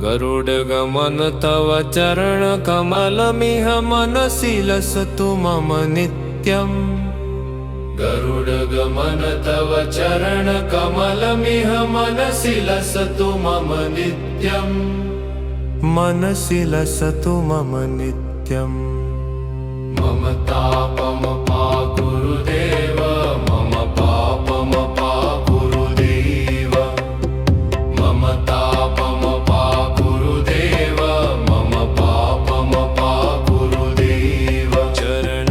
गरुडगमन तव चरण कमलमिह मनसि लसतु मम नित्यम्। गरुडगमन तव चरण कमलमिह मनसि लसतु मम नित्यम्। मनसि लसतु मम नित्यम्। मम तापम पाकुरु देव, मम पापम पाकुरु देव। मम तापम पाकुरु देव, मम पापम पाकुरु देव। चरण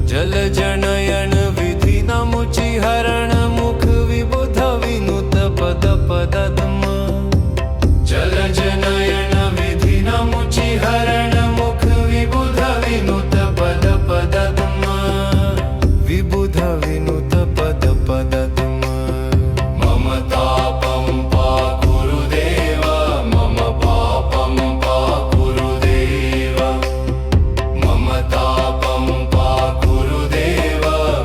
जल जनयन विधि नमुचि हरण मुख विबुध विनुत पद पदद्म। जल जनयन विधि नमुचि हरण मुख विबुध विनुत पद पदद्म। विबुध विनुत पद पदद्म। मम तापं पाकुरु देव, मम पापं पाकुरु देव। मम तापं पाकुरु देव,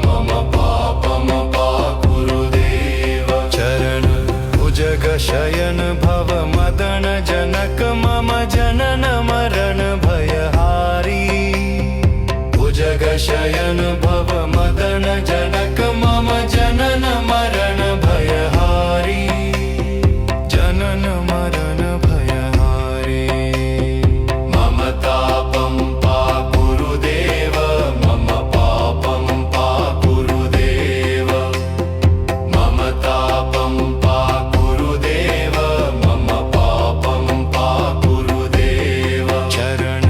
मम पापं पाकुरु देव। चरण भुजग शयन भव मदन जनक मम जनन मरण भयहारी। भुजग शयन भव मदन जनक मम जनन मरण भयहारी। जनन मरण भयहारी। मम तापं पाकुरु देव, मम पापं पाकुरु देव। मम तापं पाकुरु देव, मम पापं पाकुरु देव। चरण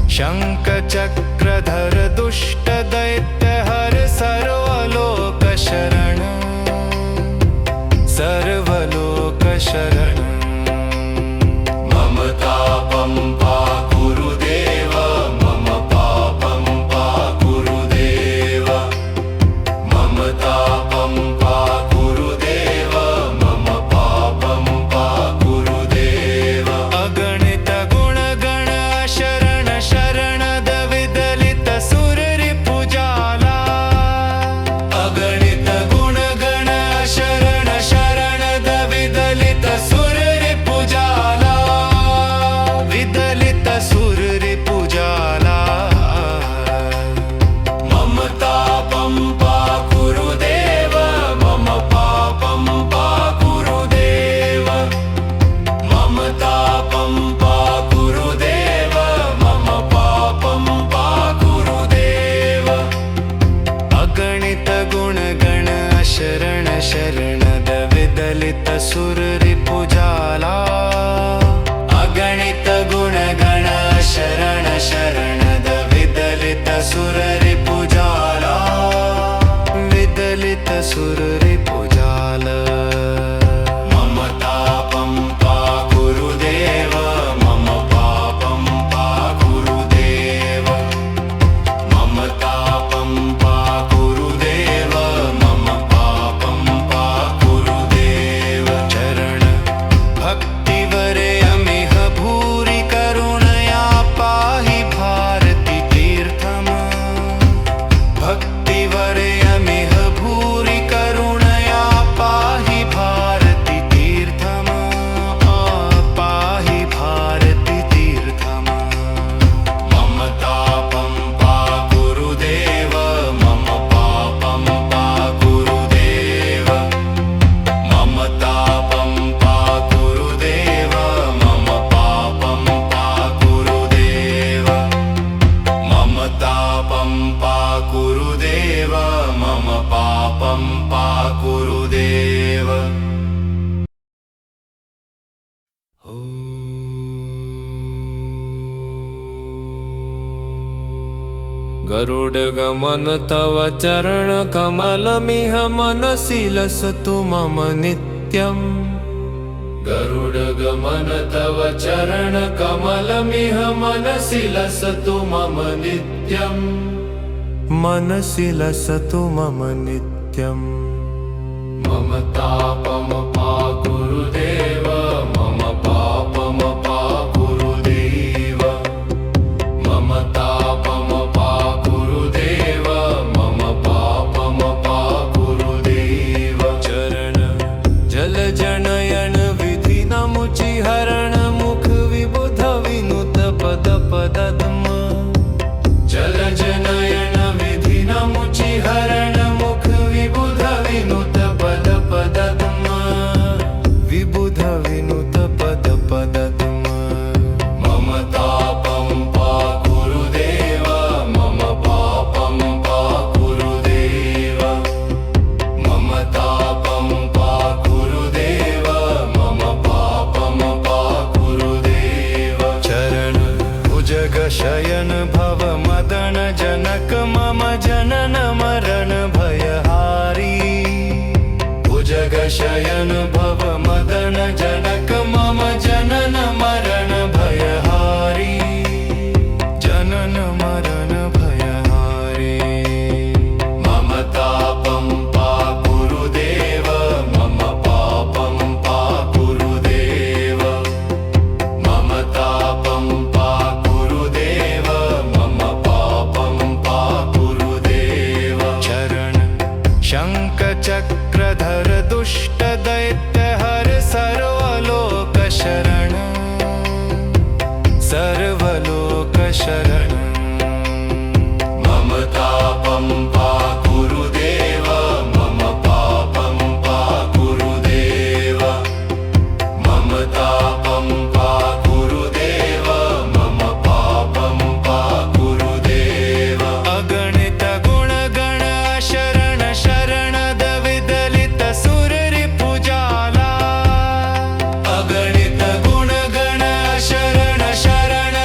शंख चक्रधर दुष्ट दैत्य हर सर्वलोक शरण। सर्वलोक शरण। मम तापं पाकुरु देव, मम पापं पाकुरु देव। मम तापं पाकुरु देव, मम पापं पाकुरु देव। अगणित गुण गण शरण शरणद विदलित सुर रिपुजाला। अगणित गुण गण शरण शरणद विदलित सुर रिपुजाला। विदलित सुर रिपुजाला। मम तापं पाकुरु देव, मम पापं पाकुरु देव। मम तापं पाकुरु देव, मम पापं पाकुरु देव। अगणित गुण गण शरण शरणद विदलित सुर रिपुजाला। अगणित गुण गण शरण शरणद विदलित सुर रिपुजाला। विदलित सुर रिपुजाला। मम तापं पाकुरु देव, मम पापं पाकुरु देव। मम तापं पाकुरु देव, मम पापं पाकुरु देव। चरण भक्तिवरयमिह भूरि करुणया पाहि भारती तीर्थम्। भक्तिवरयमिह भूरि करुणया पाहि भारती तीर्थम्। पाहि भारती तीर्थम्। मम तापं पाकुरु देव, मम पापं पाकुरु देव। मम तापं पाकुरु देव, मम पापं पाकुरु देव। मम तापं पाकुरु देव, मम पापं पाकुरु देव। गरुडगमन तव चरण कमलमिह मनसि लसतु मम नित्यम्। गरुडगमन तव चरण कमलमिह मनसि लसतु मम नित्यम्। मनसि लसतु मम नित्यम्। मम तापम पाकुरु देव, मम पापम पाकुरु देव। मम तापम पाकुरु देव, मम पापम पाकुरु देव। चरण जल जनयन विधि नमुचि हरण मुख शयन भव मदन जनक मम जनन मरण भयहारी जनन मरण भयहारी मम तापं पाकुरु देव मम पापं पाकुरु देव मम तापं पाकुरु देव मम पापं पाकुरु देव चरण शंख चक्रधर दुष्ट दैत्य हर सर्वलोक शरण सर्वलोक शरण मम तापं पाकुरु देव मम पापं पाकुरु देव मम तापं पाकुरु देव मम पापं पाकुरु देव अगणित गुण गण शरण शरण विदलित सुर रिपुजाला अगणित गुण गण शरण शरण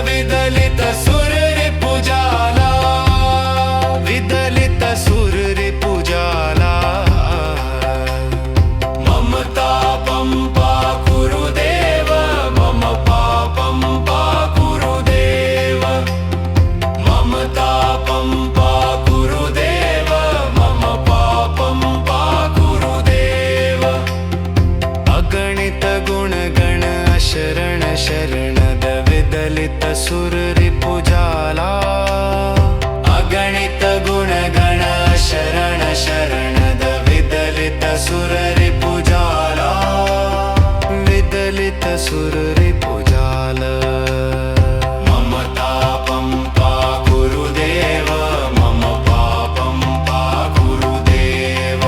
विदलित सुर रिपुजाला विदलित सुर रिपुजाला मम तापं पाकुरु देव मम पापं पाकुरु देव मम तापं पाकुरु देव मम पापं पाकुरु देव अगणित गुण गण शरण शरण विदलित सुर रिपुजाला अगणित गुण गण शरण शरण विदलित सुर रिपुजाला विदलित सुर रिपुजाला मम तापं पाकुरु देव मम पापं पाकुरु देव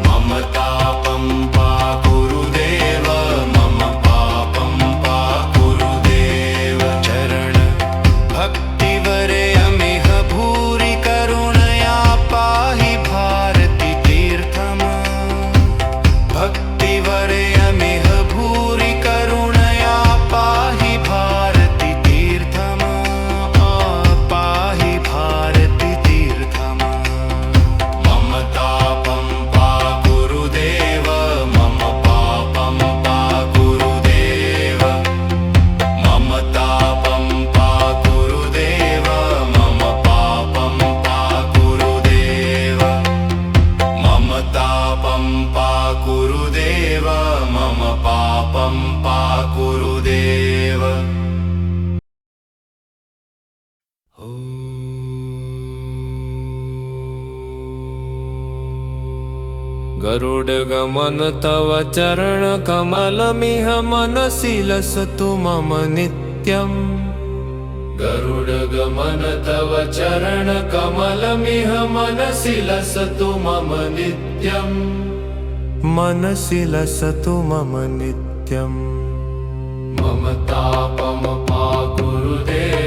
मम तापं पाकुरु देव मम पापं पाकुरु देव चरण भक्तिवरयमिह भूरि करुणया पाहि भारती तीर्थम् भक्तिवरयमिह भूरि करुणया पाहि भारती तीर्थम् पाहि भारती तीर्थम् मम तापं पाकुरु देव मम पापं पाकुरु देव मम तापं पाकुरु देव मम पापं पाकुरु देव मम तापं पाकुरु देव मम पापं पाकुरु देव गरुडगमन तव चरण कमलमिह मनसि लसतु मम नित्यम् गरुडगमन तव चरण कमलमिह मनसि लसतु मम नित्यम् मनसि लसतु मम नित्यम् मम तापं पाकुरु देव